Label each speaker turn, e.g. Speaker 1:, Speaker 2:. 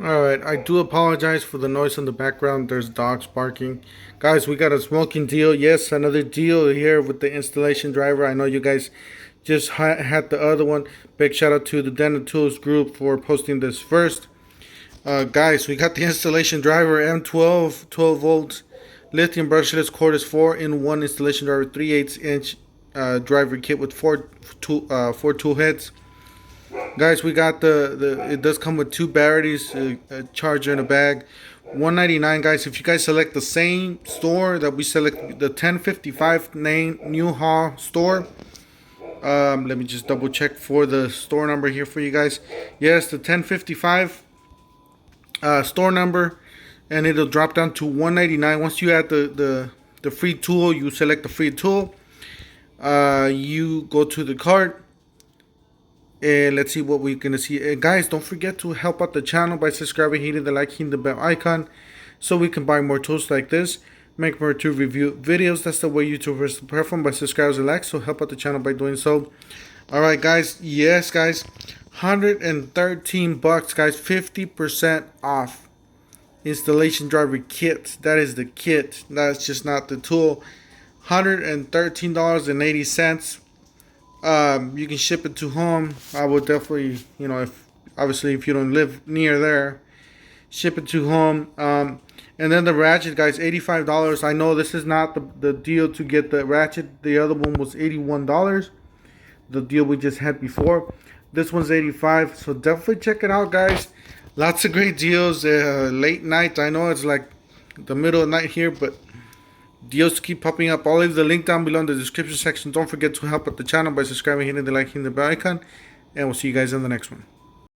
Speaker 1: Alright, I do apologize for the noise in the background. There's dogs barking. Guys, we got a smoking deal. Yes, another deal here with the installation driver. I know you guys just had the other one. Big shout out to the Dental Tools group for posting this first. Guys, we got the installation driver M12 12 volts lithium brushless cordless 4-in-1 installation driver 3/8 inch driver kit with four tool heads. Guys, we got it does come with two batteries, a charger, and a bag. $199, guys. If you guys select the same store that we select, the 1055 New Hall store. Let me just double check for the store number here for you guys. Yes, the 1055 store number, and it'll drop down to $199. Once you add the free tool, you select the free tool. You go to the cart. And let's see what we're gonna see. Guys, don't forget to help out the channel by subscribing, hitting the like, hitting the bell icon, so we can buy more tools like this, make more to review videos. That's the way YouTubers perform, by subscribers and likes. So help out the channel by doing so. All right, guys. Yes, guys. $113, guys. 50% off. Installation driver kit. That is the kit. That's just not the tool. $113.80. You can ship it to home. I would definitely, if obviously if you don't live near there, ship it to home. And then the ratchet, guys, $85. I know this is not the deal to get the ratchet. The other one was $81. The deal we just had before. This one's $85. So definitely check it out, guys. Lots of great deals. Late night. I know it's like the middle of the night here, but deals keep popping up. I'll leave the link down below in the description section. Don't forget to help out the channel by subscribing, hitting the like, hitting the bell icon, and we'll see you guys in the next one.